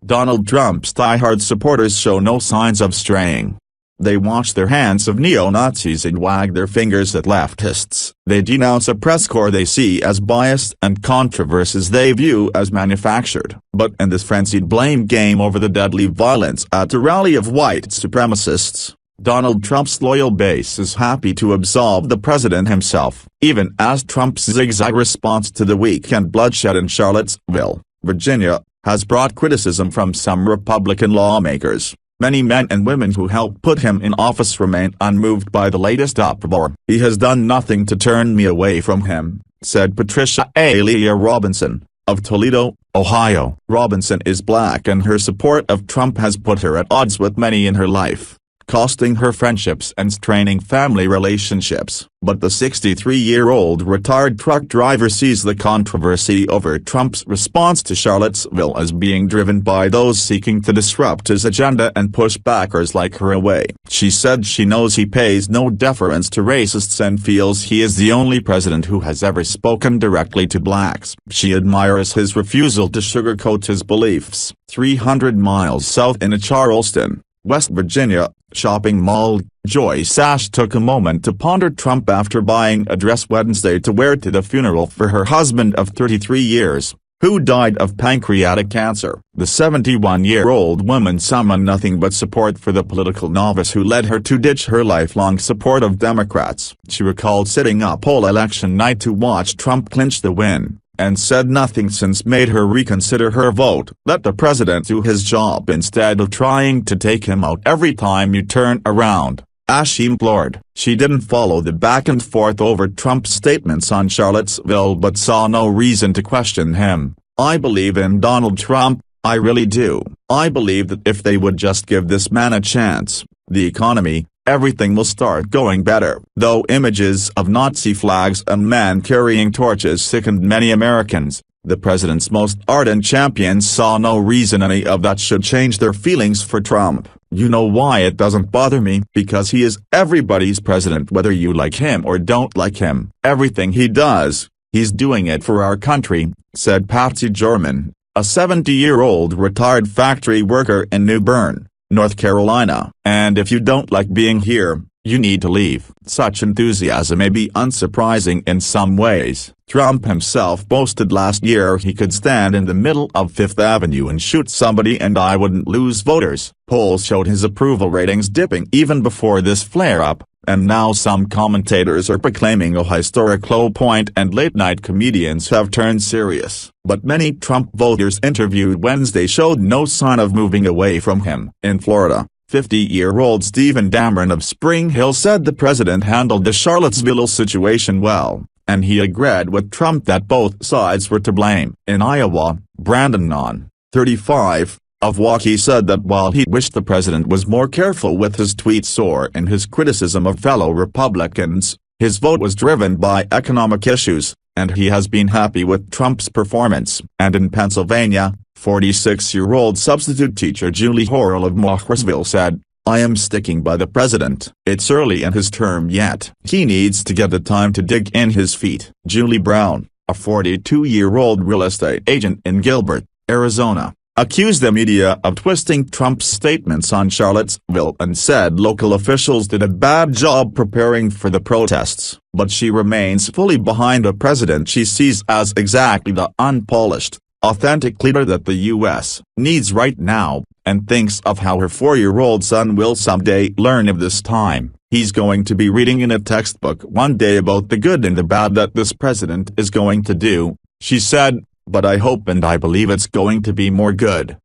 Donald Trump's diehard supporters show no signs of straying. They wash their hands of neo-Nazis and wag their fingers at leftists. They denounce a press corps they see as biased and controversies they view as manufactured. But in this frenzied blame game over the deadly violence at a rally of white supremacists, Donald Trump's loyal base is happy to absolve the president himself, even as Trump's zigzag response to the weekend bloodshed in Charlottesville, Virginia, has brought criticism from some Republican lawmakers. Many men and women who helped put him in office remain unmoved by the latest uproar. "He has done nothing to turn me away from him," said Patricia Aleeyah Robinson, of Toledo, Ohio. Robinson is black and her support of Trump has put her at odds with many in her life, costing her friendships and straining family relationships. But the 63-year-old retired truck driver sees the controversy over Trump's response to Charlottesville as being driven by those seeking to disrupt his agenda and push backers like her away. She said she knows he pays no deference to racists and feels he is the only president who has ever spoken directly to blacks. She admires his refusal to sugarcoat his beliefs. 300 miles south in Charleston, West Virginia, shopping mall, Joy Sash took a moment to ponder Trump after buying a dress Wednesday to wear to the funeral for her husband of 33 years, who died of pancreatic cancer. The 71-year-old woman summoned nothing but support for the political novice who led her to ditch her lifelong support of Democrats. She recalled sitting up all election night to watch Trump clinch the win, and said nothing since made her reconsider her vote. "Let the president do his job instead of trying to take him out every time you turn around," as she implored. She didn't follow the back and forth over Trump's statements on Charlottesville but saw no reason to question him. "I believe in Donald Trump, I really do. I believe that if they would just give this man a chance, the economy, everything will start going better." Though images of Nazi flags and men carrying torches sickened many Americans, the president's most ardent champions saw no reason any of that should change their feelings for Trump. "You know why it doesn't bother me? Because he is everybody's president whether you like him or don't like him. Everything he does, he's doing it for our country," said Patsy German, a 70-year-old retired factory worker in New Bern, North Carolina. "And if you don't like being here, you need to leave." Such enthusiasm may be unsurprising in some ways. Trump himself boasted last year he could stand in the middle of Fifth Avenue and shoot somebody and I wouldn't lose voters. Polls showed his approval ratings dipping even before this flare-up, and now some commentators are proclaiming a historic low point and late-night comedians have turned serious. But many Trump voters interviewed Wednesday showed no sign of moving away from him. In Florida, 50-year-old Stephen Dameron of Spring Hill said the president handled the Charlottesville situation well, and he agreed with Trump that both sides were to blame. In Iowa, Brandon Nunn, 35, of Waukee said that while he wished the president was more careful with his tweets or in his criticism of fellow Republicans, his vote was driven by economic issues, and he has been happy with Trump's performance. And in Pennsylvania, 46-year-old substitute teacher Julie Horrell of Mohorsville said, "I am sticking by the president. It's early in his term yet. He needs to get the time to dig in his feet." Julie Brown, a 42-year-old real estate agent in Gilbert, Arizona, accused the media of twisting Trump's statements on Charlottesville and said local officials did a bad job preparing for the protests. But she remains fully behind a president she sees as exactly the unpolished, authentic leader that the U.S. needs right now, and thinks of how her 4-year-old son will someday learn of this time. He's going to be reading in a textbook one day about the good and the bad that this president is going to do, she said, "But I hope and I believe it's going to be more good."